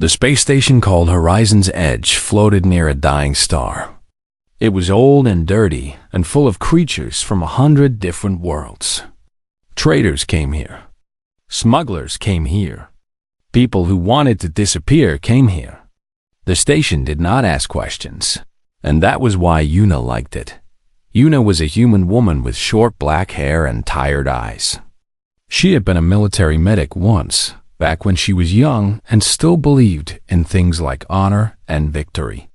The space station called Horizon's Edge floated near a dying star. It was old and dirty and full of creatures from 100 different worlds. Traders came here. Smugglers came here. People who wanted to disappear came here. The station did not ask questions, and that was why Yuna liked it. Yuna was a human woman with short black hair and tired eyes. She had been a military medic once, back when she was young and still believed in things like honor and victory.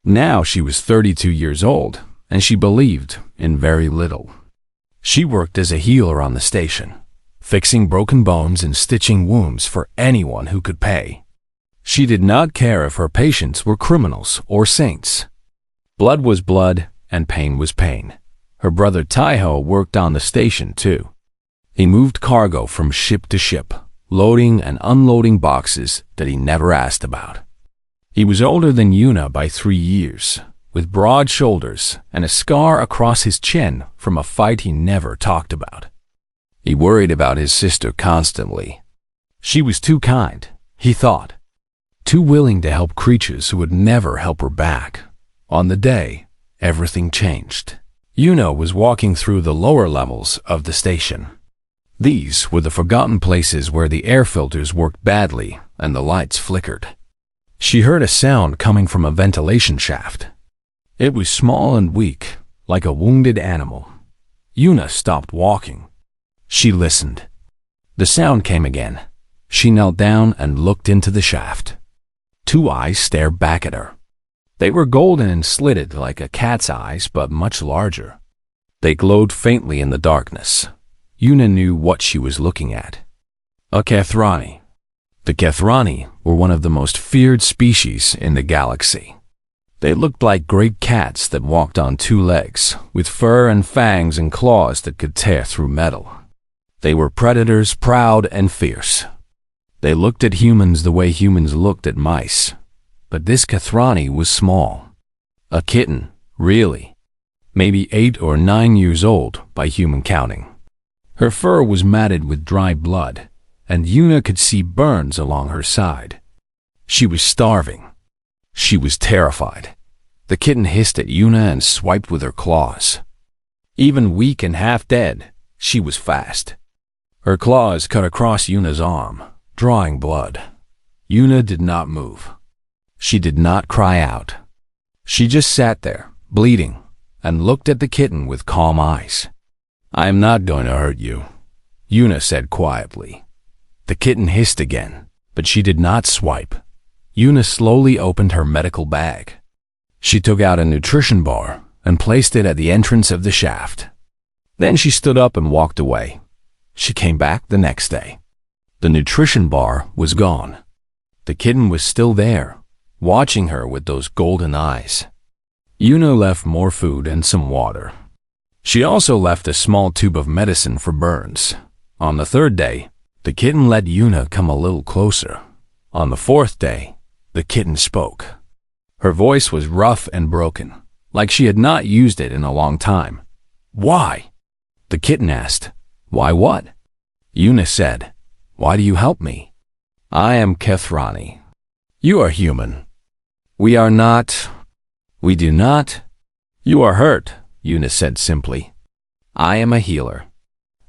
Now she was 32 years old, and she believed in very little. She worked as a healer on the station, fixing broken bones and stitching wounds for anyone who could pay. She did not care if her patients were criminals or saints. Blood was blood, and pain was pain. Her brother Taiho worked on the station too. He moved cargo from ship to ship, loading and unloading boxes that he never asked about. He was older than Yuna by 3 years, with broad shoulders and a scar across his chin from a fight he never talked about. He worried about his sister constantly. She was too kind, he thought, too willing to help creatures who would never help her back. On the day, everything changed. Yuna was walking through the lower levels of the station. These were the forgotten places where the air filters worked badly and the lights flickered. She heard a sound coming from a ventilation shaft. It was small and weak, like a wounded animal. Yuna stopped walking. She listened. The sound came again. She knelt down and looked into the shaft. 2 eyes stared back at her. They were golden and slitted like a cat's eyes, but much larger. They glowed faintly in the darkness. Yuna knew what she was looking at. A Kethrani. The Kethrani were one of the most feared species in the galaxy. They looked like great cats that walked on 2 legs, with fur and fangs and claws that could tear through metal. They were predators, proud and fierce. They looked at humans the way humans looked at mice. But this Kethrani was small. A kitten, really. Maybe 8 or 9 years old by human counting. Her fur was matted with dry blood, and Yuna could see burns along her side. She was starving. She was terrified. The kitten hissed at Yuna and swiped with her claws. Even weak and half dead, she was fast. Her claws cut across Yuna's arm, drawing blood. Yuna did not move. She did not cry out. She just sat there, bleeding, and looked at the kitten with calm eyes. "I am not going to hurt you," Yuna said quietly. The kitten hissed again, but she did not swipe. Yuna slowly opened her medical bag. She took out a nutrition bar and placed it at the entrance of the shaft. Then she stood up and walked away. She came back the next day. The nutrition bar was gone. The kitten was still there, watching her with those golden eyes. Yuna left more food and some water. She also left a small tube of medicine for burns. On the 3rd day, the kitten let Yuna come a little closer. On the 4th day, the kitten spoke. Her voice was rough and broken, like she had not used it in a long time. "Why?" The kitten asked. "Why what?" Yuna said, "Why do you help me?" "I am Kethrani. You are human." "We are not." "We do not." "You are hurt," Yuna said simply. "I am a healer.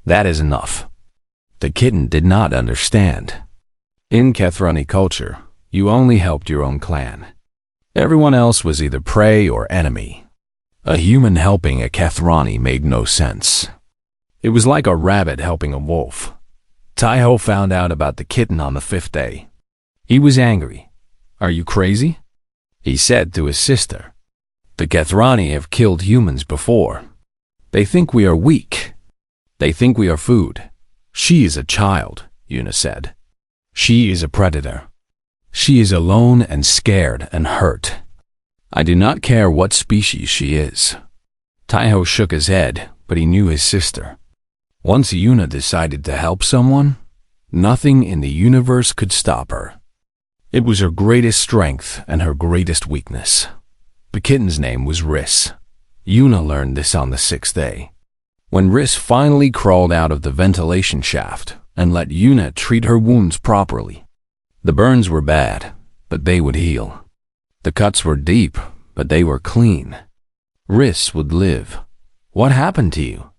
That is enough." The kitten did not understand. In Kethrani culture, you only helped your own clan. Everyone else was either prey or enemy. A human helping a Kethrani made no sense. It was like a rabbit helping a wolf. Taiho found out about the kitten on the 5th day. He was angry. "Are you crazy?" he said to his sister. "The Kethrani have killed humans before. They think we are weak. They think we are food. She is a child," Yuna said. "She is a predator. She is alone and scared and hurt. I do not care what species she is." Taiho shook his head, but he knew his sister. Once Yuna decided to help someone, nothing in the universe could stop her. It was her greatest strength and her greatest weakness. The kitten's name was Riss. Yuna learned this on the 6th day. When Riss finally crawled out of the ventilation shaft and let Yuna treat her wounds properly. The burns were bad, but they would heal. The cuts were deep, but they were clean. Riss would live. What happened to you?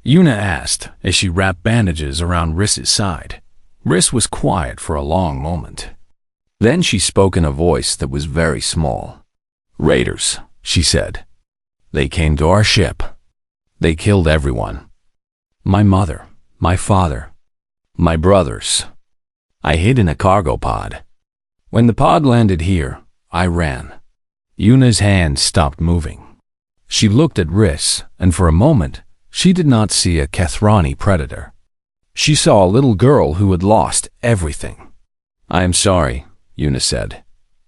Yuna asked as she wrapped bandages around Riss's side. Riss was quiet for a long moment. Then she spoke in a voice that was very small. Raiders, she said. They came to our ship. They killed everyone. My mother, my father, my brothers. I hid in a cargo pod. When the pod landed here, I ran. Yuna's hand stopped moving. She looked at Riss, and for a moment, she did not see a Kethrani predator. She saw a little girl who had lost everything. I am sorry, Yuna said.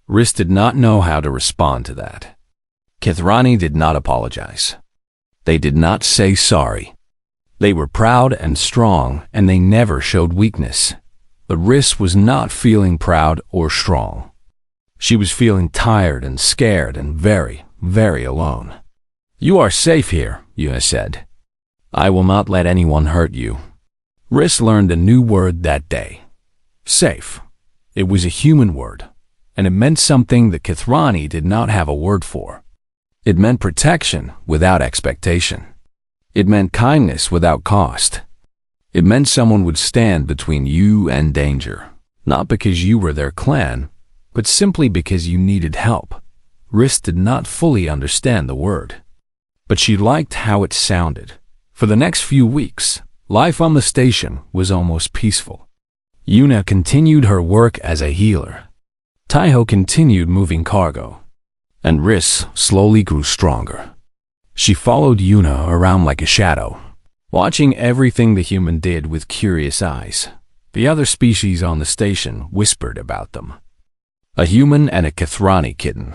Riss did not know how to respond to that. Kethrani did not apologize. They did not say sorry. They were proud and strong, and they never showed weakness. But Riss was not feeling proud or strong. She was feeling tired and scared and very, very alone. You are safe here, Yuna said. I will not let anyone hurt you. Riss learned a new word that day. Safe. It was a human word, and it meant something that Kethrani did not have a word for. It meant protection without expectation. It meant kindness without cost. It meant someone would stand between you and danger, not because you were their clan, but simply because you needed help. Riss did not fully understand the word, but she liked how it sounded. For the next few weeks, life on the station was almost peaceful. Yuna continued her work as a healer. Taiho continued moving cargo, and Riss slowly grew stronger. She followed Yuna around like a shadow, watching everything the human did with curious eyes. The other species on the station whispered about them. A human and a Kethrani kitten.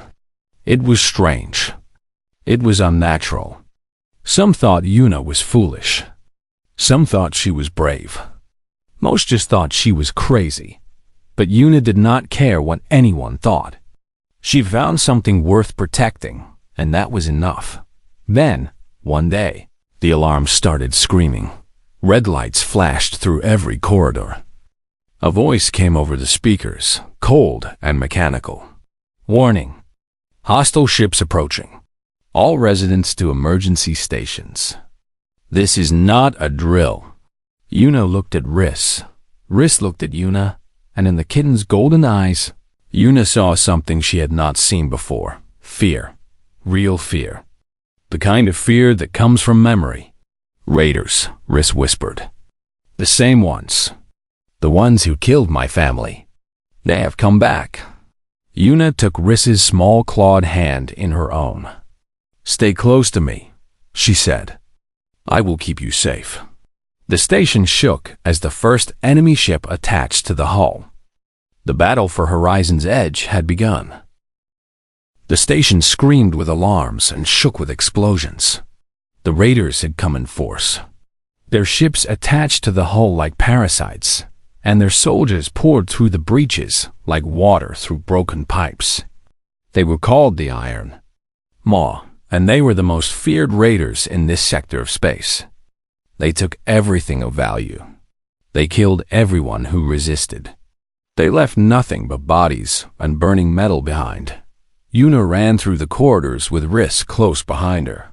It was strange. It was unnatural. Some thought Yuna was foolish. Some thought she was brave. Most just thought she was crazy. But Yuna did not care what anyone thought. She found something worth protecting, and that was enough. Then, one day, the alarm started screaming. Red lights flashed through every corridor. A voice came over the speakers, cold and mechanical. Warning. Hostile ships approaching. All residents to emergency stations. This is not a drill. Yuna looked at Riss. Riss looked at Yuna, and in the kitten's golden eyes, Yuna saw something she had not seen before. Fear. Real fear. The kind of fear that comes from memory. Raiders, Riss whispered. The same ones. The ones who killed my family. They have come back. Yuna took Riss's small clawed hand in her own. Stay close to me, she said. I will keep you safe. The station shook as the first enemy ship attached to the hull. The battle for Horizon's Edge had begun. The station screamed with alarms and shook with explosions. The raiders had come in force. Their ships attached to the hull like parasites, and their soldiers poured through the breaches like water through broken pipes. They were called the Iron Maw, and they were the most feared raiders in this sector of space. They took everything of value. They killed everyone who resisted. They left nothing but bodies and burning metal behind. Yuna ran through the corridors with Riss close behind her.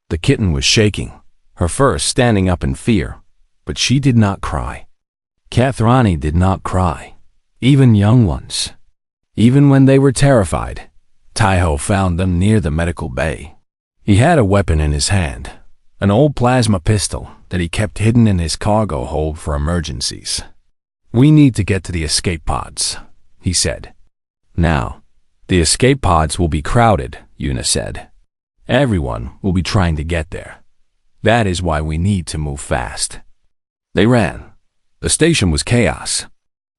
The kitten was shaking, her fur standing up in fear, but she did not cry. Kethrani did not cry, even young ones. Even when they were terrified, Taiho found them near the medical bay. He had a weapon in his hand, an old plasma pistol that he kept hidden in his cargo hold for emergencies. We need to get to the escape pods, he said. Now, the escape pods will be crowded, Yuna said. Everyone will be trying to get there. That is why we need to move fast. They ran. The station was chaos.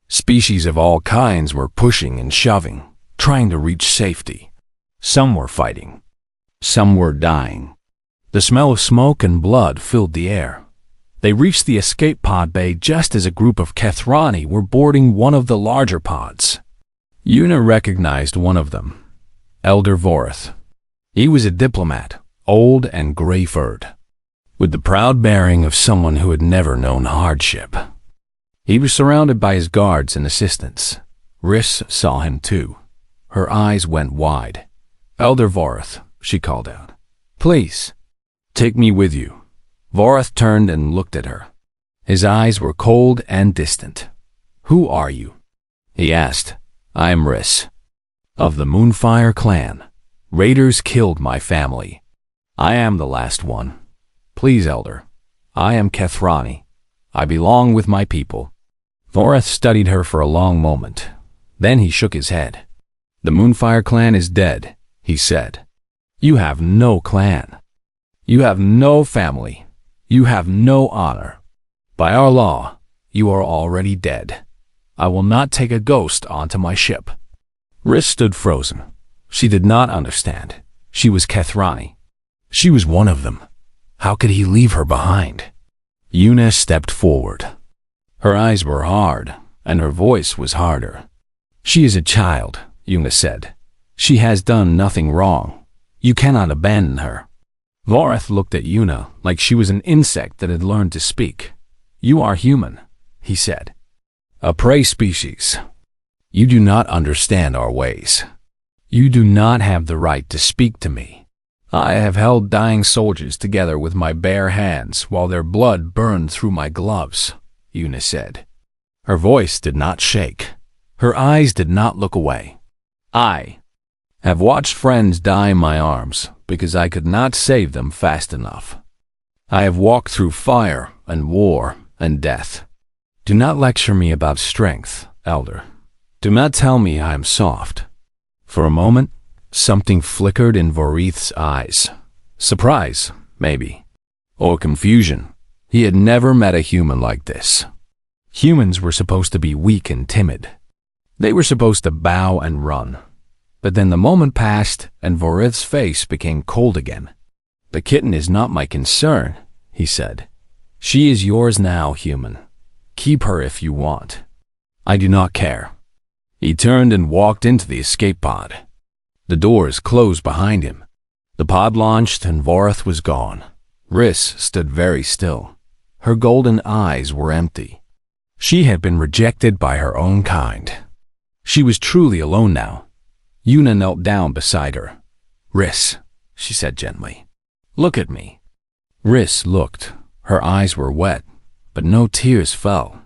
Species of all kinds were pushing and shoving, trying to reach safety. Some were fighting. Some were dying. The smell of smoke and blood filled the air. They reached the escape pod bay just as a group of Kethrani were boarding one of the larger pods. Yuna recognized one of them, Elder Vorith. He was a diplomat, old and gray-furred, with the proud bearing of someone who had never known hardship. He was surrounded by his guards and assistants. Riss saw him too. Her eyes went wide. "Elder Vorath," she called out. "Please, take me with you." Vorath turned and looked at her. His eyes were cold and distant. "Who are you?" he asked. "I am Riss, of the Moonfire clan. Raiders killed my family. I am the last one. Please, Elder. I am Kethrani. I belong with my people." Vorath studied her for a long moment. Then he shook his head. "The Moonfire clan is dead," he said. "You have no clan. You have no family. You have no honor. By our law, you are already dead. I will not take a ghost onto my ship." Riss stood frozen. She did not understand. She was Kethrani. She was one of them. How could he leave her behind? Una stepped forward. Her eyes were hard, and her voice was harder. "She is a child," Una said. "She has done nothing wrong. You cannot abandon her." Vorath looked at Una like she was an insect that had learned to speak. "You are human," he said. "A prey species. You do not understand our ways. You do not have the right to speak to me. I have held dying soldiers together with my bare hands while their blood burned through my gloves," Una said. Her voice did not shake. Her eyes did not look away. "I have watched friends die in my arms because I could not save them fast enough. I have walked through fire and war and death. Do not lecture me about strength, Elder. Do not tell me I am soft." For a moment, something flickered in Vorith's eyes. Surprise, maybe. Or confusion. He had never met a human like this. Humans were supposed to be weak and timid. They were supposed to bow and run. But then the moment passed and Vorith's face became cold again. "The kitten is not my concern," he said. "She is yours now, human. Keep her if you want. I do not care." He turned and walked into the escape pod. The doors closed behind him. The pod launched and Vorath was gone. Riss stood very still. Her golden eyes were empty. She had been rejected by her own kind. She was truly alone now. Una knelt down beside her. "Riss," she said gently. "Look at me." Riss looked. Her eyes were wet, but no tears fell.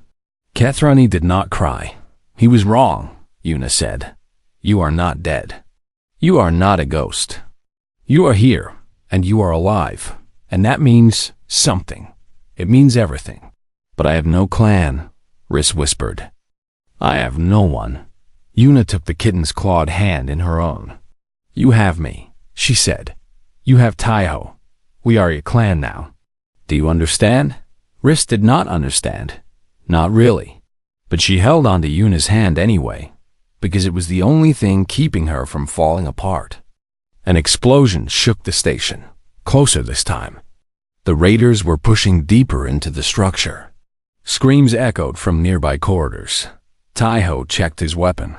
Kethrani did not cry. "He was wrong," Una said. "You are not dead. You are not a ghost. You are here, and you are alive, and that means something. It means everything." "But I have no clan," Riss whispered. "I have no one." Una took the kitten's clawed hand in her own. "You have me," she said. "You have Taiho. We are your clan now. Do you understand?" Riss did not understand. Not really. But she held onto Una's hand anyway, because it was the only thing keeping her from falling apart. An explosion shook the station, closer this time. The raiders were pushing deeper into the structure. Screams echoed from nearby corridors. Taiho checked his weapon.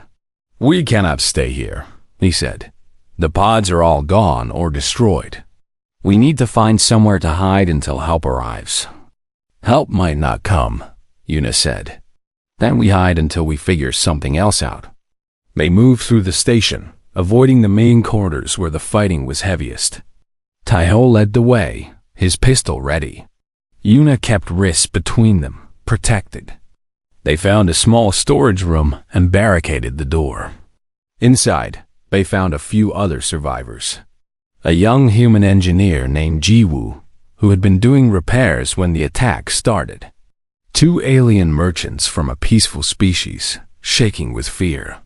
"We cannot stay here," he said. "The pods are all gone or destroyed. We need to find somewhere to hide until help arrives." "Help might not come," Una said. "Then we hide until we figure something else out." They moved through the station, avoiding the main corridors where the fighting was heaviest. Taiho led the way, his pistol ready. Una kept Riss between them, protected. They found a small storage room and barricaded the door. Inside, they found a few other survivors. A young human engineer named Jiwoo, who had been doing repairs when the attack started. 2 alien merchants from a peaceful species, shaking with fear.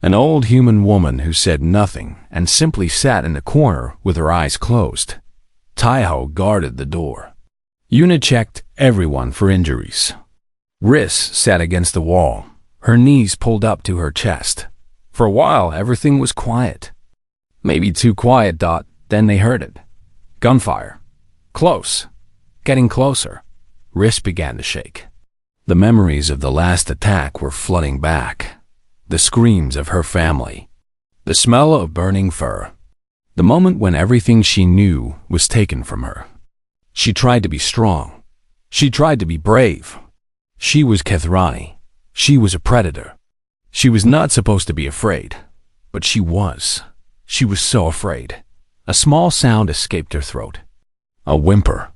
An old human woman who said nothing and simply sat in the corner with her eyes closed. Taiho guarded the door. Una checked everyone for injuries. Riss sat against the wall, her knees pulled up to her chest. For a while, everything was quiet. Maybe too quiet, then they heard it. Gunfire. Close. Getting closer. Riss began to shake. The memories of the last attack were flooding back. The screams of her family. The smell of burning fur. The moment when everything she knew was taken from her. She tried to be strong. She tried to be brave. She was Kethrani. She was a predator. She was not supposed to be afraid. But she was so afraid. A small sound escaped her throat. A whimper.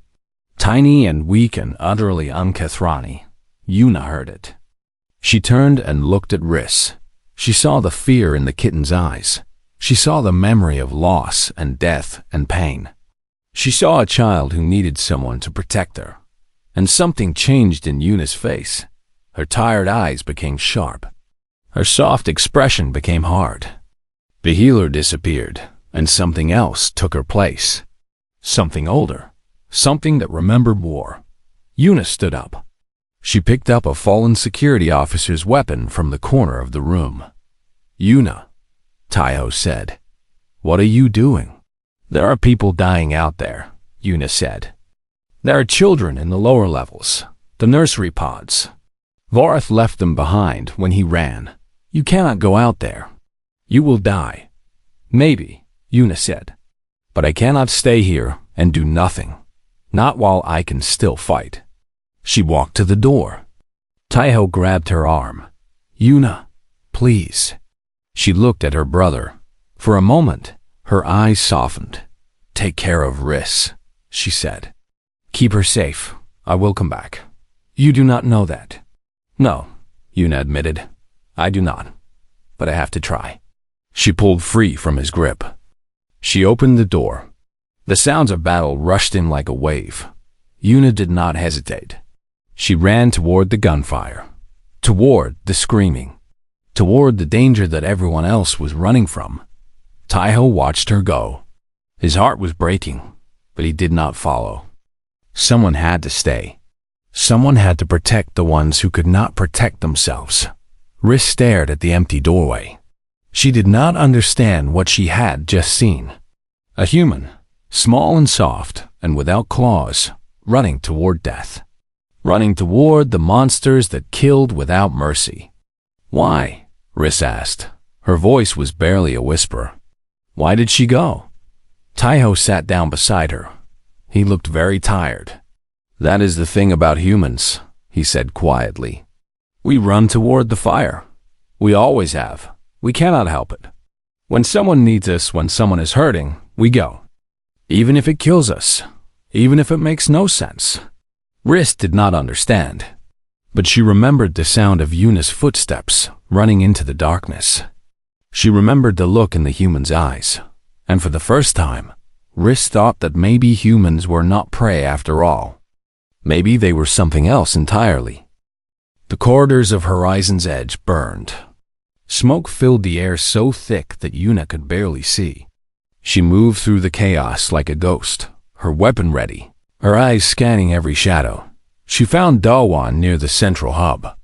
Tiny and weak and utterly unkethrani. Yuna heard it. She turned and looked at Riss. She saw the fear in the kitten's eyes. She saw the memory of loss and death and pain. She saw a child who needed someone to protect her. And something changed in Yuna's face. Her tired eyes became sharp. Her soft expression became hard. The healer disappeared, and something else took her place. Something older. Something that remembered war. Yuna stood up. She picked up a fallen security officer's weapon from the corner of the room. "Yuna," Taiho said, "what are you doing?" "There are people dying out there," Yuna said. "There are children in the lower levels, the nursery pods. Vorath left them behind when he ran. You cannot go out there. You will die." "Maybe," Yuna said. "But I cannot stay here and do nothing. Not while I can still fight." She walked to the door. Taiho grabbed her arm. "Yuna, please." She looked at her brother. For a moment, her eyes softened. "Take care of Riss," she said. "Keep her safe. I will come back." "You do not know that." "No," Yuna admitted. "I do not. But I have to try." She pulled free from his grip. She opened the door. The sounds of battle rushed in like a wave. Yuna did not hesitate. She ran toward the gunfire, toward the screaming, toward the danger that everyone else was running from. Taiho watched her go. His heart was breaking, but he did not follow. Someone had to stay. Someone had to protect the ones who could not protect themselves. Riss stared at the empty doorway. She did not understand what she had just seen. A human, small and soft and without claws, running toward death. Running toward the monsters that killed without mercy. "Why?" Riss asked. Her voice was barely a whisper. "Why did she go?" Taiho sat down beside her. He looked very tired. "That is the thing about humans," he said quietly. "We run toward the fire. We always have. We cannot help it. When someone needs us, when someone is hurting, we go. Even if it kills us. Even if it makes no sense." Riss did not understand, but she remembered the sound of Yuna's footsteps running into the darkness. She remembered the look in the human's eyes, and for the first time, Riss thought that maybe humans were not prey after all. Maybe they were something else entirely. The corridors of Horizon's Edge burned. Smoke filled the air so thick that Yuna could barely see. She moved through the chaos like a ghost, her weapon ready, her eyes scanning every shadow. She found Dawan near the central hub.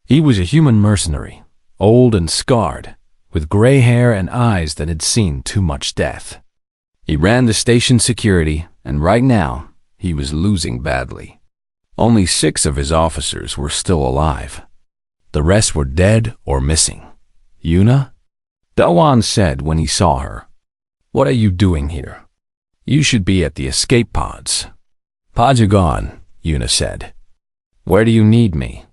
He was a human mercenary, old and scarred, with gray hair and eyes that had seen too much death. He ran the station security, and right now, he was losing badly. Only 6 of his officers were still alive. The rest were dead or missing. "Yuna?" Dawan said when he saw her. "What are you doing here? You should be at the escape pods." "Pods are gone," Yuna said. "Where do you need me?"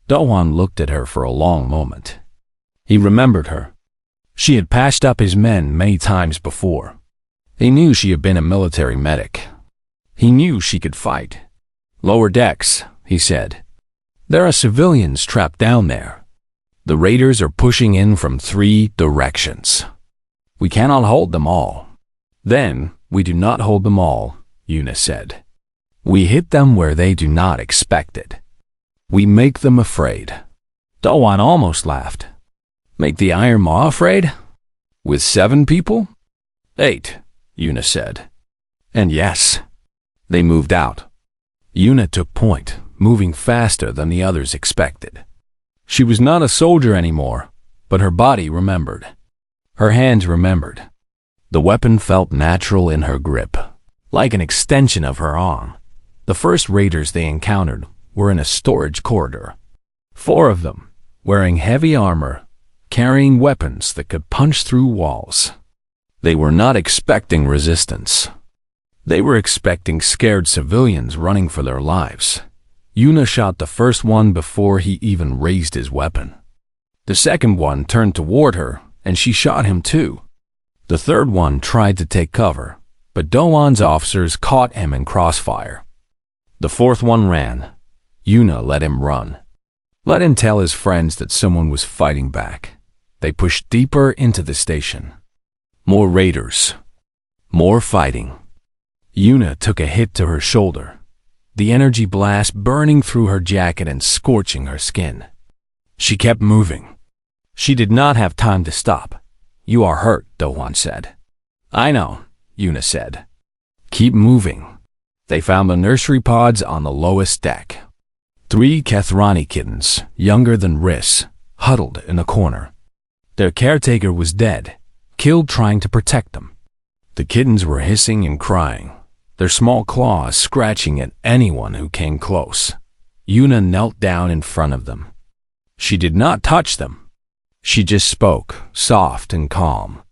Dawan looked at her for a long moment. He remembered her. She had patched up his men many times before. He knew she had been a military medic. He knew she could fight. "Lower decks," he said. "There are civilians trapped down there. The raiders are pushing in from 3 directions. We cannot hold them all." "Then we do not hold them all," Yuna said. "We hit them where they do not expect it. We make them afraid." Dawan almost laughed. "Make the Iron Maw afraid? With 7 people?" "8, Yuna said. And yes, they moved out. Yuna took point, moving faster than the others expected. She was not a soldier anymore, but her body remembered. Her hands remembered. The weapon felt natural in her grip, like an extension of her arm. The first raiders they encountered were in a storage corridor. 4 of them, wearing heavy armor, carrying weapons that could punch through walls. They were not expecting resistance. They were expecting scared civilians running for their lives. Yuna shot the first one before he even raised his weapon. The second one turned toward her, and she shot him too. The third one tried to take cover, but Doan's officers caught him in crossfire. The fourth one ran. Yuna let him run. Let him tell his friends that someone was fighting back. They pushed deeper into the station. More raiders. More fighting. Yuna took a hit to her shoulder, the energy blast burning through her jacket and scorching her skin. She kept moving. She did not have time to stop. "You are hurt," Doan said. "I know," Yuna said. "Keep moving." They found the nursery pods on the lowest deck. 3 Kethrani kittens, younger than Riss, huddled in a corner. Their caretaker was dead, killed trying to protect them. The kittens were hissing and crying, their small claws scratching at anyone who came close. Yuna knelt down in front of them. She did not touch them. She just spoke, soft and calm.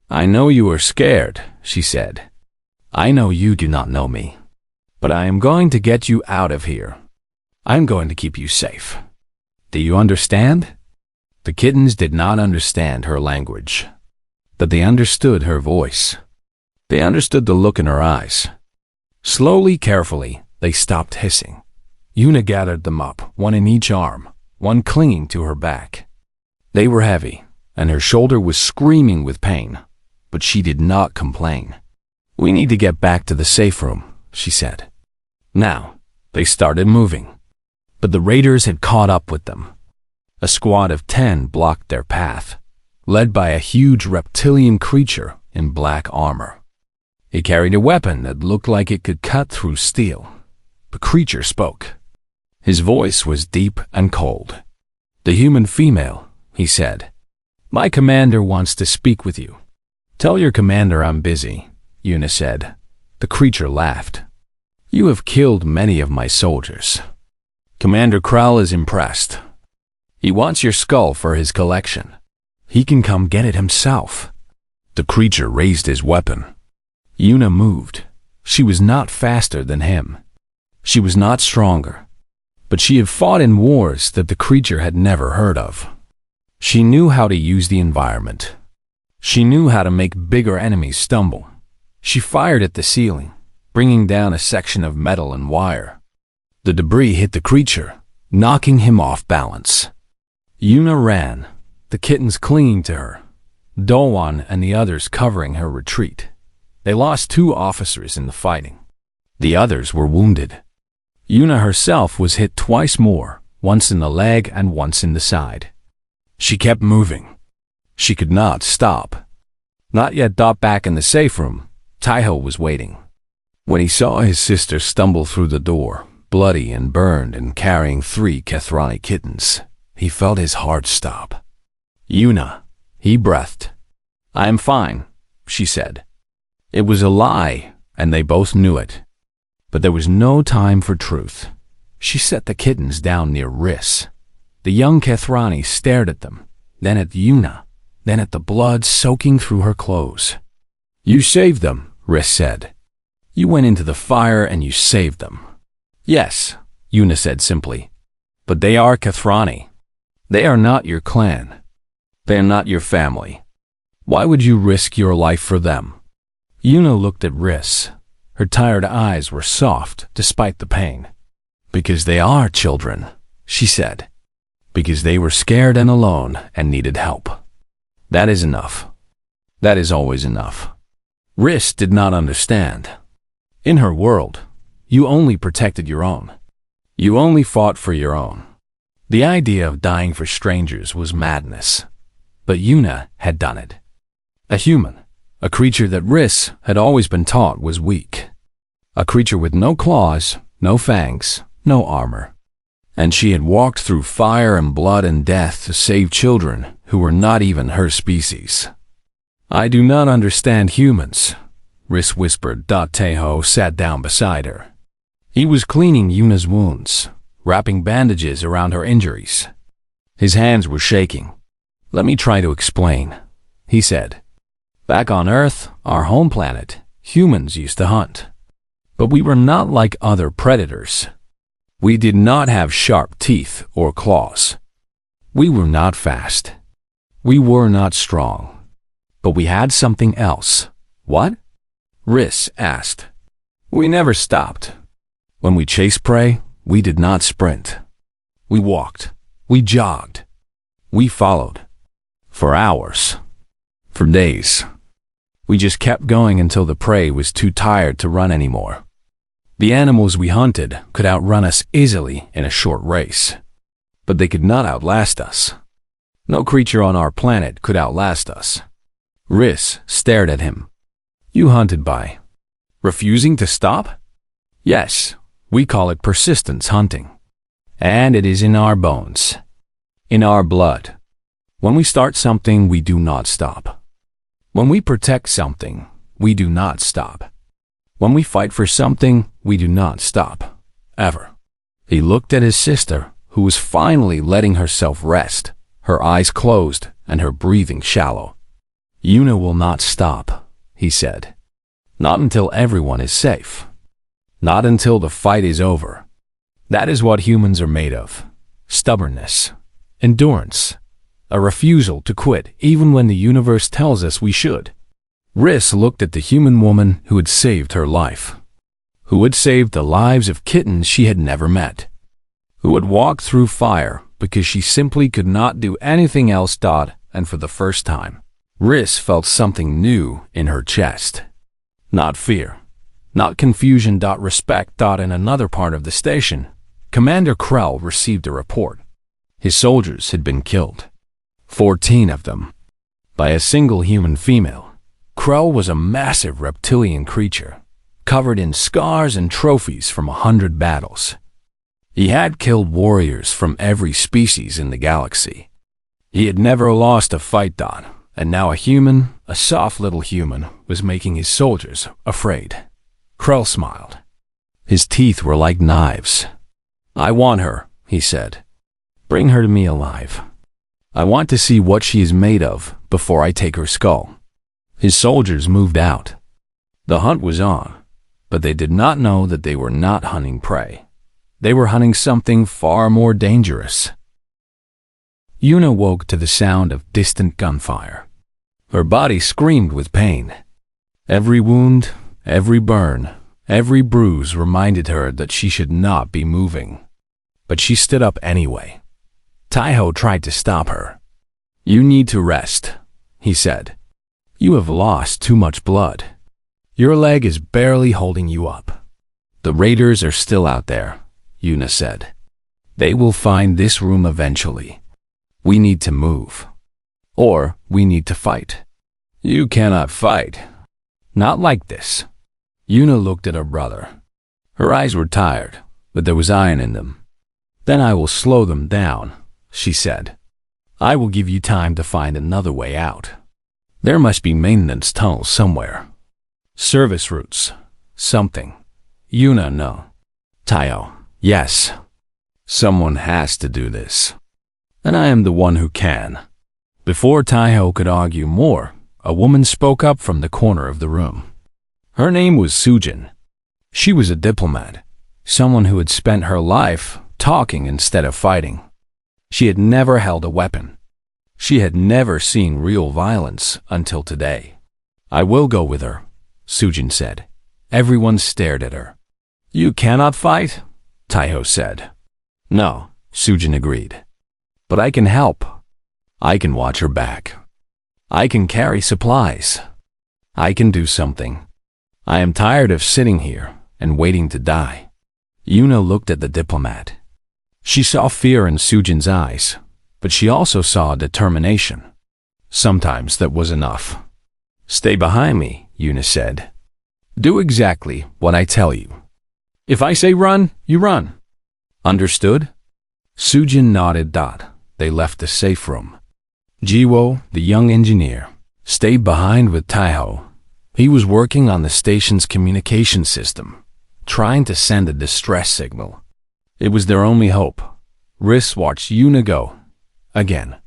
"I know you are scared," she said. "I know you do not know me. But I am going to get you out of here. I'm going to keep you safe. Do you understand?" The kittens did not understand her language, but they understood her voice. They understood the look in her eyes. Slowly, carefully, they stopped hissing. Yuna gathered them up, one in each arm, one clinging to her back. They were heavy, and her shoulder was screaming with pain, but she did not complain. "We need to get back to the safe room," she said. Now, they started moving, but the raiders had caught up with them. A squad of 10 blocked their path, led by a huge reptilian creature in black armor. He carried a weapon that looked like it could cut through steel. The creature spoke. His voice was deep and cold. "The human female," he said. "My commander wants to speak with you." "Tell your commander I'm busy," Yuna said. The creature laughed. "You have killed many of my soldiers. Commander Krell is impressed. He wants your skull for his collection. He can come get it himself." The creature raised his weapon. Yuna moved. She was not faster than him. She was not stronger. But she had fought in wars that the creature had never heard of. She knew how to use the environment. She knew how to make bigger enemies stumble. She fired at the ceiling, bringing down a section of metal and wire. The debris hit the creature, knocking him off balance. Yuna ran, the kittens clinging to her, Doan and the others covering her retreat. They lost 2 officers in the fighting. The others were wounded. Yuna herself was hit twice more, once in the leg and once in the side. She kept moving. She could not stop. Not yet back in the safe room, Taiho was waiting. When he saw his sister stumble through the door, bloody and burned and carrying 3 Kethrani kittens, he felt his heart stop. "Yuna," he breathed. "I am fine," she said. It was a lie, and they both knew it. But there was no time for truth. She set the kittens down near Riss. The young Kethrani stared at them, then at Yuna, then at the blood soaking through her clothes. "You saved them," Riss said. "You went into the fire and you saved them." "Yes," Yuna said simply. "But they are Kethrani. They are not your clan. They are not your family. Why would you risk your life for them?" Yuna looked at Riss. Her tired eyes were soft despite the pain. "Because they are children," she said. "Because they were scared and alone and needed help. That is enough. That is always enough." Riss did not understand. In her world, you only protected your own. You only fought for your own. The idea of dying for strangers was madness. But Yuna had done it. A human, a creature that Riss had always been taught was weak. A creature with no claws, no fangs, no armor. And she had walked through fire and blood and death to save children who were not even her species. "I do not understand humans," Riss whispered. Taeho sat down beside her. He was cleaning Yuna's wounds, wrapping bandages around her injuries. His hands were shaking. "Let me try to explain," he said. "Back on Earth, our home planet, humans used to hunt. But we were not like other predators. We did not have sharp teeth or claws. We were not fast. We were not strong, but we had something else. What? Riss asked. We never stopped. When we chased prey, we did not sprint. We walked. We jogged. We followed. For hours. For days. We just kept going until the prey was too tired to run anymore. The animals we hunted could outrun us easily in a short race, but they could not outlast us. No creature on our planet could outlast us. Riss stared at him. You hunted by refusing to stop? Yes, we call it persistence hunting. And it is in our bones, in our blood. When we start something, we do not stop. When we protect something, we do not stop. When we fight for something, we do not stop. Ever. He looked at his sister, who was finally letting herself rest, her eyes closed and her breathing shallow. Yuna will not stop, he said. Not until everyone is safe. Not until the fight is over. That is what humans are made of. Stubbornness. Endurance. A refusal to quit even when the universe tells us we should. Riss looked at the human woman who had saved her life. Who had saved the lives of kittens she had never met. Who had walked through fire because she simply could not do anything else. And for the first time, Riss felt something new in her chest. Not fear. Not confusion. Respect. In another part of the station, Commander Krell received a report. His soldiers had been killed. 14 of them. By a single human female. Krell was a massive reptilian creature, covered in scars and trophies from 100 battles. He had killed warriors from every species in the galaxy. He had never lost a fight. And now a human, a soft little human, was making his soldiers afraid. Krell smiled. His teeth were like knives. I want her, he said. Bring her to me alive. I want to see what she is made of before I take her skull. His soldiers moved out. The hunt was on, but they did not know that they were not hunting prey. They were hunting something far more dangerous. Yuna woke to the sound of distant gunfire. Her body screamed with pain. Every wound, every burn, every bruise reminded her that she should not be moving. But she stood up anyway. Taiho tried to stop her. You need to rest, he said. You have lost too much blood. Your leg is barely holding you up. The raiders are still out there, Yuna said. They will find this room eventually. We need to move. Or we need to fight. You cannot fight. Not like this. Yuna looked at her brother. Her eyes were tired, but there was iron in them. Then I will slow them down, she said. I will give you time to find another way out. There must be maintenance tunnels somewhere. Service routes. Something. Yuna, no. Taiho, yes. Someone has to do this. And I am the one who can. Before Taiho could argue more, a woman spoke up from the corner of the room. Her name was Sujin. She was a diplomat, someone who had spent her life talking instead of fighting. She had never held a weapon. She had never seen real violence until today. I will go with her, Sujin said. Everyone stared at her. You cannot fight? Taiho said. No, Sujin agreed. But I can help. I can watch her back. I can carry supplies. I can do something. I am tired of sitting here and waiting to die. Yuna looked at the diplomat. She saw fear in Sujin's eyes, but she also saw determination. Sometimes that was enough. Stay behind me, Yuna said. Do exactly what I tell you. If I say run, you run. Understood? Sujin nodded. They left the safe room. Jiwo, the young engineer, stayed behind with Taiho. He was working on the station's communication system, trying to send a distress signal. It was their only hope. Riss watched Yuna go. Again.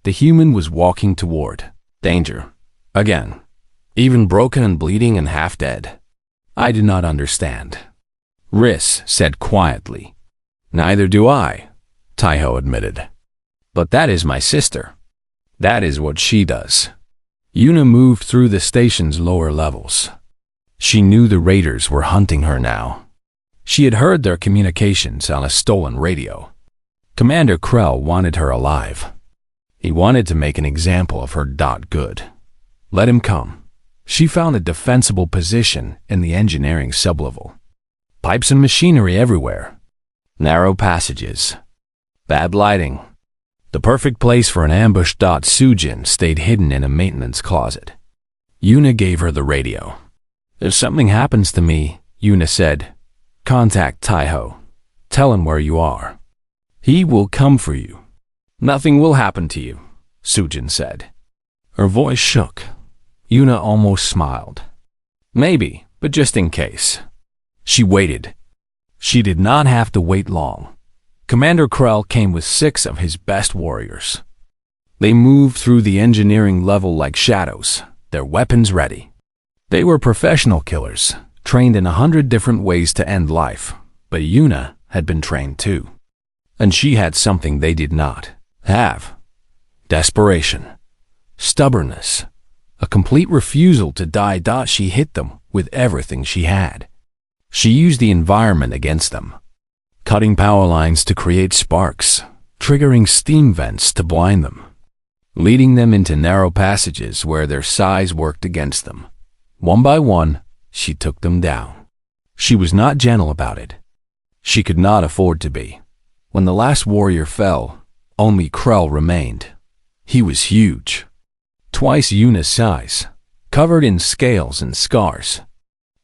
The human was walking toward danger. Again. Even broken and bleeding and half dead. I did not understand. Riss said quietly. Neither do I, Taiho admitted. But that is my sister. That is what she does. Yuna moved through the station's lower levels. She knew the raiders were hunting her now. She had heard their communications on a stolen radio. Commander Krell wanted her alive. He wanted to make an example of her. Good. Let him come. She found a defensible position in the engineering sublevel. Pipes and machinery everywhere. Narrow passages. Bad lighting. The perfect place for an ambush. Sujin stayed hidden in a maintenance closet. Yuna gave her the radio. If something happens to me, Yuna said, contact Taiho. Tell him where you are. He will come for you. Nothing will happen to you, Sujin said. Her voice shook. Yuna almost smiled. Maybe, but just in case. She waited. She did not have to wait long. Commander Krell came with 6 of his best warriors. They moved through the engineering level like shadows, their weapons ready. They were professional killers, trained in 100 different ways to end life, but Yuna had been trained too. And she had something they did not have. Desperation. Stubbornness. A complete refusal to die. She hit them with everything she had. She used the environment against them. Cutting power lines to create sparks, triggering steam vents to blind them, leading them into narrow passages where their size worked against them. One by one, she took them down. She was not gentle about it. She could not afford to be. When the last warrior fell, only Krell remained. He was huge. Twice Yuna's size, covered in scales and scars.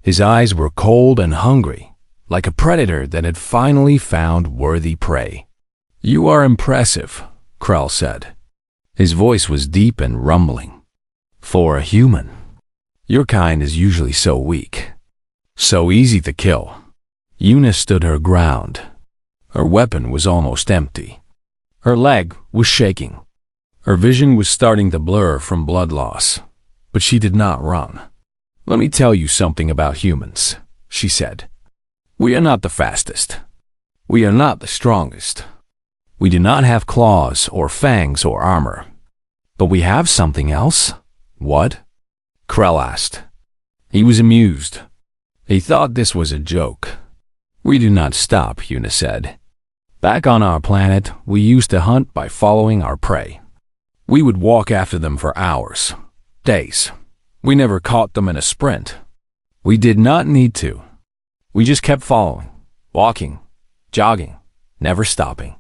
His eyes were cold and hungry, like a predator that had finally found worthy prey. You are impressive, Krell said. His voice was deep and rumbling. For a human. Your kind is usually so weak. So easy to kill. Yuna stood her ground. Her weapon was almost empty. Her leg was shaking. Her vision was starting to blur from blood loss, but she did not run. Let me tell you something about humans, she said. We are not the fastest. We are not the strongest. We do not have claws or fangs or armor. But we have something else. What? Krell asked. He was amused. He thought this was a joke. We do not stop, Yuna said. Back on our planet, we used to hunt by following our prey. We would walk after them for hours, days. We never caught them in a sprint. We did not need to. We just kept following, walking, jogging, never stopping.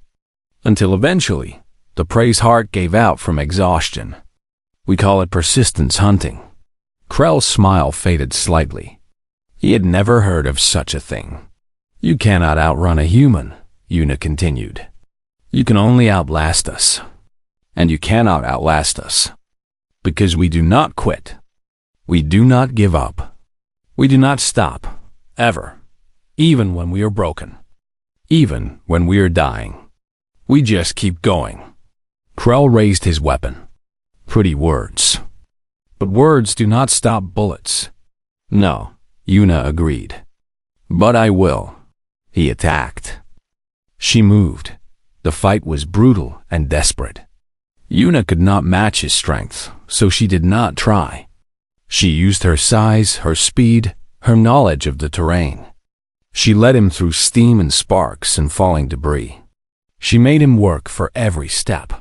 Until eventually, the prey's heart gave out from exhaustion. We call it persistence hunting. Krell's smile faded slightly. He had never heard of such a thing. You cannot outrun a human, Yuna continued. You can only outlast us. And you cannot outlast us. Because we do not quit. We do not give up. We do not stop. Ever. Even when we are broken. Even when we are dying. We just keep going. Krell raised his weapon. Pretty words. But words do not stop bullets. No, Yuna agreed. But I will. He attacked. She moved. The fight was brutal and desperate. Yuna could not match his strength, so she did not try. She used her size, her speed, her knowledge of the terrain. She led him through steam and sparks and falling debris. She made him work for every step.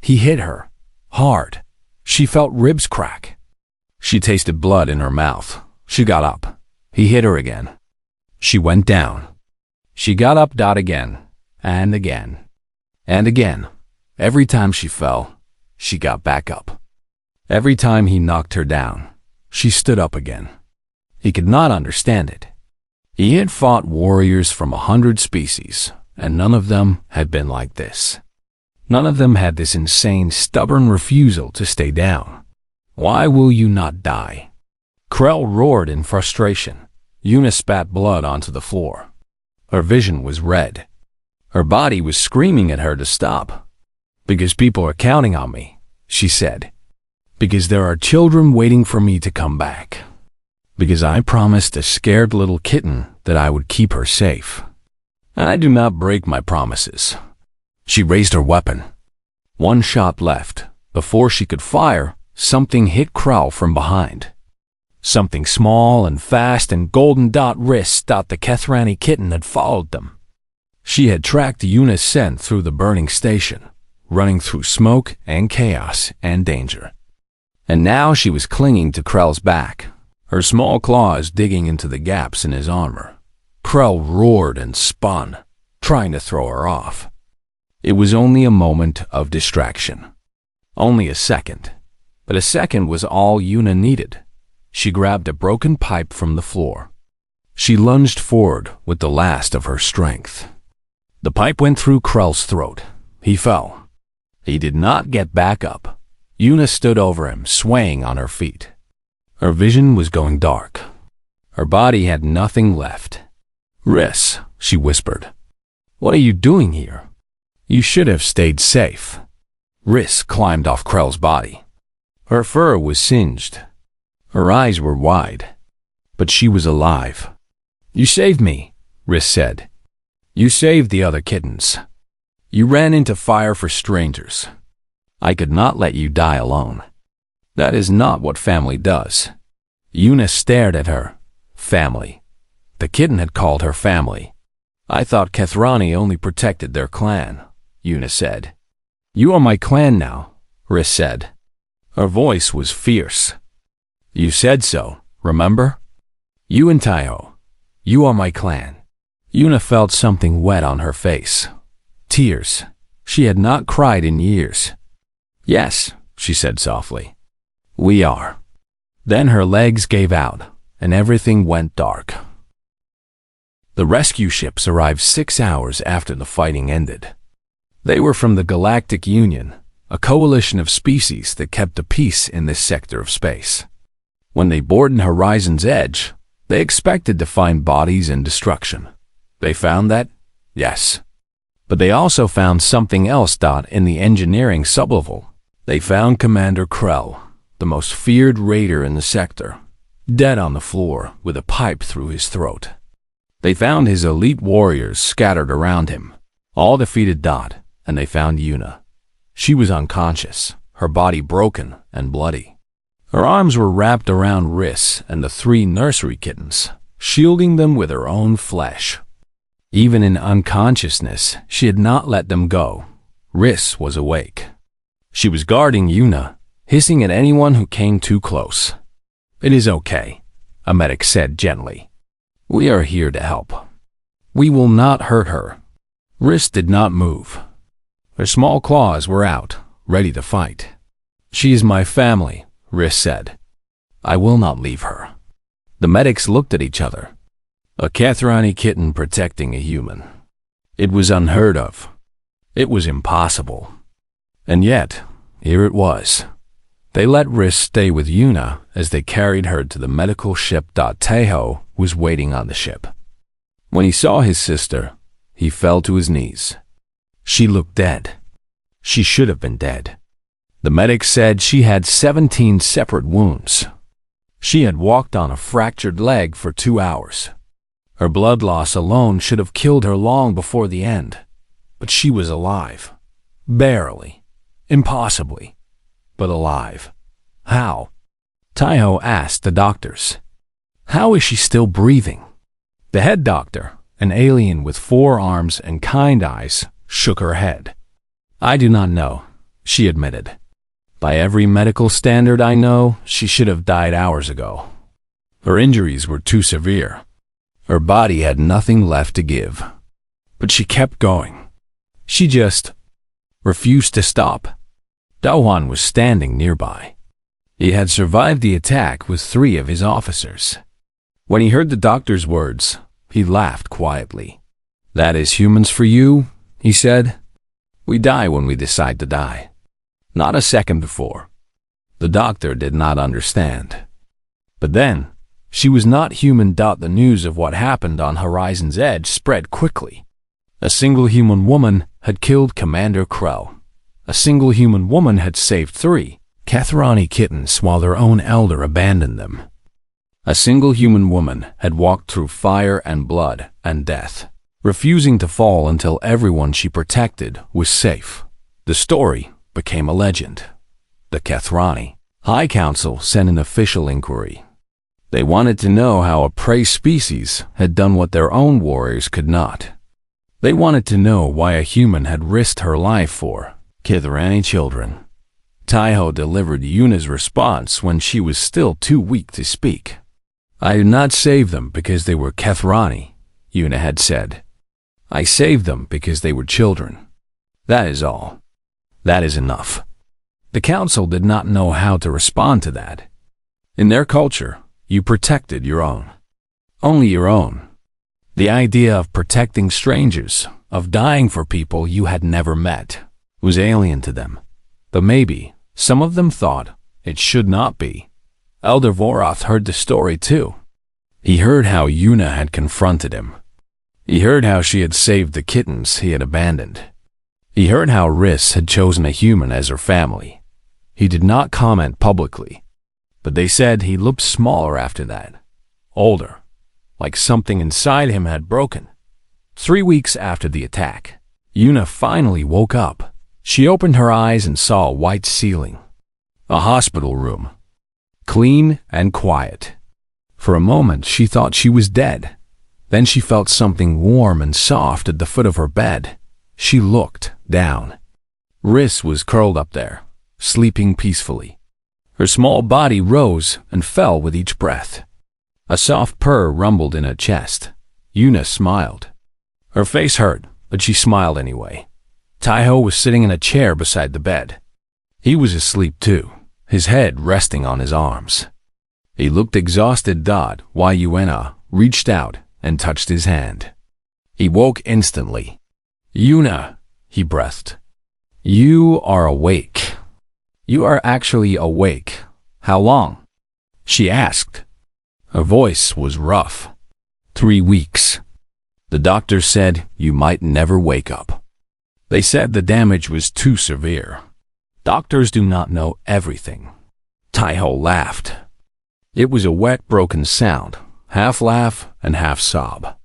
He hit her, hard. She felt ribs crack. She tasted blood in her mouth. She got up. He hit her again. She went down. She got up. Again, and again, and again. Every time she fell, she got back up. Every time he knocked her down, she stood up again. He could not understand it. He had fought warriors from 100 species, and none of them had been like this. None of them had this insane, stubborn refusal to stay down. Why will you not die? Krell roared in frustration. Yuna spat blood onto the floor. Her vision was red. Her body was screaming at her to stop. Because people are counting on me, she said. Because there are children waiting for me to come back. Because I promised a scared little kitten that I would keep her safe. I do not break my promises. She raised her weapon. One shot left, Before she could fire, something hit Krell from behind. Something small and fast and golden. Riss thought the Kethrani kitten had followed them. She had tracked Yuna's scent through the burning station, running through smoke and chaos and danger. And now she was clinging to Krell's back, her small claws digging into the gaps in his armor. Krell roared and spun, trying to throw her off. It was only a moment of distraction. Only a second. But a second was all Yuna needed. She grabbed a broken pipe from the floor. She lunged forward with the last of her strength. The pipe went through Krell's throat. He fell. He did not get back up. Yuna stood over him, swaying on her feet. Her vision was going dark. Her body had nothing left. "Riss," she whispered. "What are you doing here? You should have stayed safe." Riss climbed off Krell's body. Her fur was singed. Her eyes were wide. But she was alive. "You saved me," Riss said. "You saved the other kittens. You ran into fire for strangers. I could not let you die alone. That is not what family does." Yuna stared at her. Family. The kitten had called her family. "I thought Kethrani only protected their clan," Yuna said. "You are my clan now," Riss said. Her voice was fierce. "You said so, remember? You and Taiho. You are my clan." Yuna felt something wet on her face. Tears. She had not cried in years. "Yes," she said softly. "We are." Then her legs gave out, and everything went dark. The rescue ships arrived 6 hours after the fighting ended. They were from the Galactic Union, a coalition of species that kept the peace in this sector of space. When they boarded Horizon's Edge, they expected to find bodies and destruction. They found that? Yes. But they also found something else. In the engineering sublevel, they found Commander Krell, the most feared raider in the sector, dead on the floor with a pipe through his throat. They found his elite warriors scattered around him, all defeated. And they found Yuna. She was unconscious, her body broken and bloody. Her arms were wrapped around Riss and the 3 nursery kittens, shielding them with her own flesh. Even in unconsciousness, she had not let them go. Riss was awake. She was guarding Yuna, hissing at anyone who came too close. "It is okay," a medic said gently. "We are here to help. We will not hurt her." Riss did not move. Her small claws were out, ready to fight. "She is my family," Riss said. "I will not leave her." The medics looked at each other. A Kethrani kitten protecting a human. It was unheard of. It was impossible. And yet, here it was. They let Riss stay with Yuna as they carried her to the medical ship. Taiho was waiting on the ship. When he saw his sister, he fell to his knees. She looked dead. She should have been dead. The medic said she had 17 separate wounds. She had walked on a fractured leg for 2 hours. Her blood loss alone should have killed her long before the end. But she was alive. Barely. Impossibly. But alive. How? Taiho asked the doctors. How is she still breathing? The head doctor, an alien with 4 arms and kind eyes, shook her head. "I do not know," she admitted. "By every medical standard I know, she should have died hours ago. Her injuries were too severe. Her body had nothing left to give. But she kept going. She just refused to stop." Daohan was standing nearby. He had survived the attack with 3 of his officers. When he heard the doctor's words, he laughed quietly. "That is humans for you," he said. "We die when we decide to die. Not a second before." The doctor did not understand. But then, she was not human. The news of what happened on Horizon's Edge spread quickly. A single human woman had killed Commander Krell. A single human woman had saved 3 Kethrani kittens while their own elder abandoned them. A single human woman had walked through fire and blood and death, refusing to fall until everyone she protected was safe. The story became a legend. The Kethrani High Council sent an official inquiry. They wanted to know how a prey species had done what their own warriors could not. They wanted to know why a human had risked her life for Kethrani children. Taiho delivered Yuna's response when she was still too weak to speak. "I did not save them because they were Kethrani," Yuna had said. "I saved them because they were children. That is all. That is enough." The council did not know how to respond to that. In their culture, you protected your own. Only your own. The idea of protecting strangers, of dying for people you had never met, was alien to them. Though maybe some of them thought it should not be. Elder Voroth heard the story too. He heard how Yuna had confronted him. He heard how she had saved the kittens he had abandoned. He heard how Riss had chosen a human as her family. He did not comment publicly, but they said he looked smaller after that, older, like something inside him had broken. 3 weeks after the attack, Yuna finally woke up. She opened her eyes and saw a white ceiling. A hospital room. Clean and quiet. For a moment she thought she was dead. Then she felt something warm and soft at the foot of her bed. She looked down. Riss was curled up there, sleeping peacefully. Her small body rose and fell with each breath. A soft purr rumbled in her chest. Yuna smiled. Her face hurt, but she smiled anyway. Taiho was sitting in a chair beside the bed. He was asleep too, his head resting on his arms. He looked exhausted. While Yuna reached out and touched his hand. He woke instantly. "Yuna," he breathed. "You are awake. You are actually awake. How long?" she asked. Her voice was rough. 3 weeks. The doctor said you might never wake up. They said the damage was too severe. Doctors do not know everything. Taiho laughed. It was a wet, broken sound, half laugh and half sob.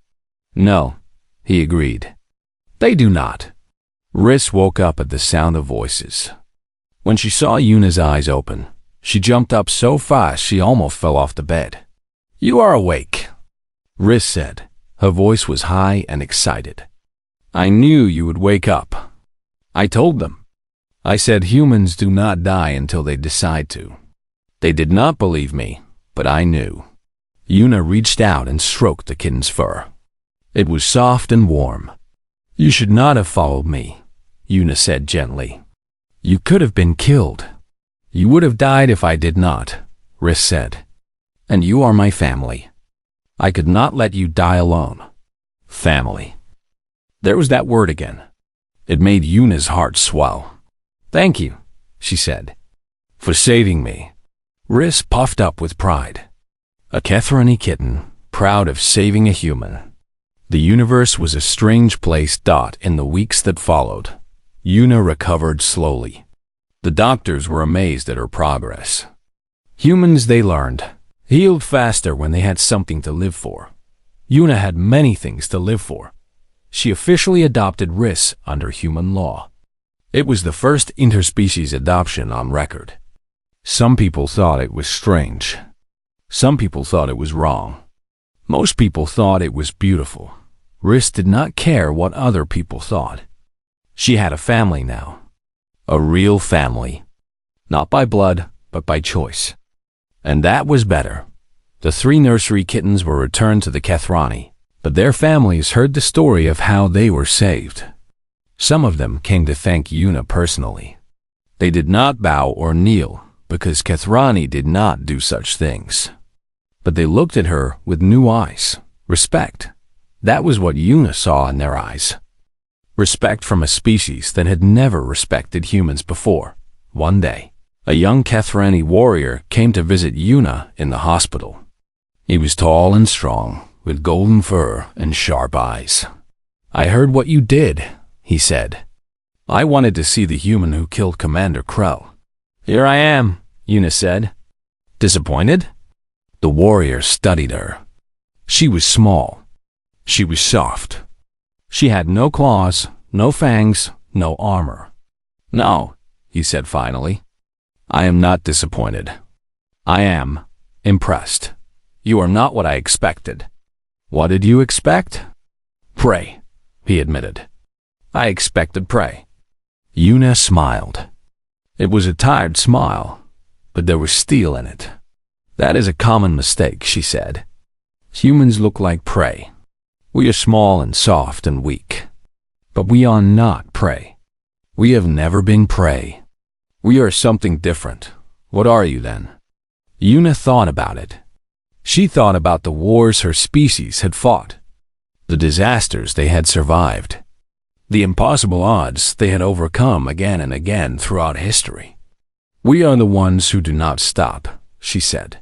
"No," he agreed. "They do not." Riss woke up at the sound of voices. When she saw Yuna's eyes open, she jumped up so fast she almost fell off the bed. "You are awake," Riss said. Her voice was high and excited. "I knew you would wake up. I told them. I said humans do not die until they decide to. They did not believe me, but I knew." Yuna reached out and stroked the kitten's fur. It was soft and warm. "You should not have followed me," Yuna said gently. "You could have been killed." "You would have died if I did not," Riss said. "And you are my family. I could not let you die alone." Family. There was that word again. It made Yuna's heart swell. "Thank you," she said, "for saving me." Riss puffed up with pride. A Kethrani kitten, proud of saving a human. The universe was a strange place. In the weeks that followed, Yuna recovered slowly. The doctors were amazed at her progress. Humans, they learned, healed faster when they had something to live for. Yuna had many things to live for. She officially adopted Riss under human law. It was the first interspecies adoption on record. Some people thought it was strange. Some people thought it was wrong. Most people thought it was beautiful. Riss did not care what other people thought. She had a family now. A real family. Not by blood, but by choice. And that was better. The 3 nursery kittens were returned to the Kethrani, but their families heard the story of how they were saved. Some of them came to thank Yuna personally. They did not bow or kneel, because Kethrani did not do such things. But they looked at her with new eyes. Respect. That was what Yuna saw in their eyes. Respect from a species that had never respected humans before. One day, a young Kethrani warrior came to visit Yuna in the hospital. He was tall and strong, with golden fur and sharp eyes. "I heard what you did," he said. "I wanted to see the human who killed Commander Krell." "Here I am," Yuna said. "Disappointed?" The warrior studied her. She was small. She was soft. She had no claws, no fangs, no armor. "No," he said finally. I am not disappointed. I am impressed. You are not what I expected. What did you expect? Prey, he admitted. I expected prey. Yuna smiled. It was a tired smile, but there was steel in it. That is a common mistake, she said. Humans look like prey. We are small and soft and weak. But we are not prey. We have never been prey. We are something different. What are you then? Yuna thought about it. She thought about the wars her species had fought, the disasters they had survived, the impossible odds they had overcome again and again throughout history. We are the ones who do not stop, she said.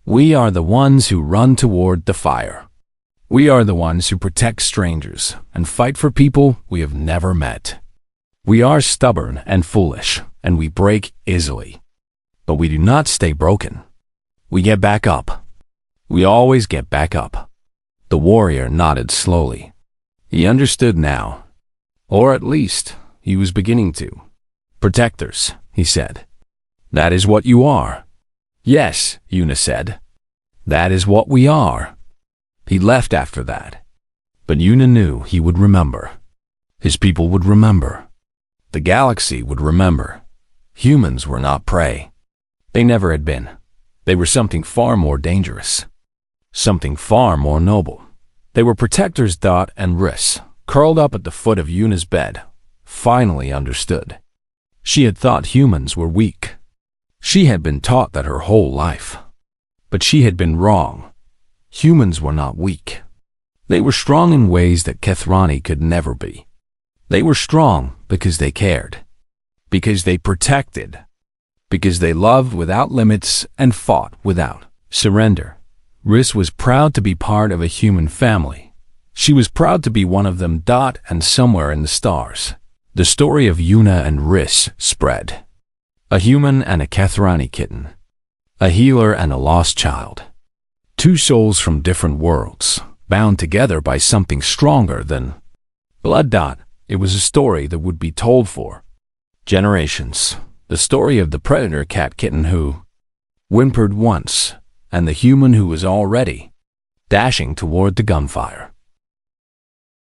We are the ones who run toward the fire. We are the ones who protect strangers and fight for people we have never met. We are stubborn and foolish, and we break easily. But we do not stay broken. We get back up. We always get back up. The warrior nodded slowly. He understood now. Or at least, he was beginning to. Protectors, he said. That is what you are. Yes, Yuna said. That is what we are. He left after that. But Yuna knew he would remember. His people would remember. The galaxy would remember. Humans were not prey. They never had been. They were something far more dangerous. Something far more noble. They were protectors. Dot and Riss, curled up at the foot of Yuna's bed, finally understood. She had thought humans were weak. She had been taught that her whole life. But she had been wrong. Humans were not weak. They were strong in ways that Kethrani could never be. They were strong because they cared. Because they protected. Because they loved without limits and fought without surrender. Riss was proud to be part of a human family. She was proud to be one of them. Dot and somewhere in the stars, the story of Yuna and Riss spread. A human and a Kethrani kitten. A healer and a lost child. Two souls from different worlds, bound together by something stronger than blood. Dot. It was a story that would be told for generations. The story of the predator cat kitten who whimpered once, and the human who was already dashing toward the gunfire.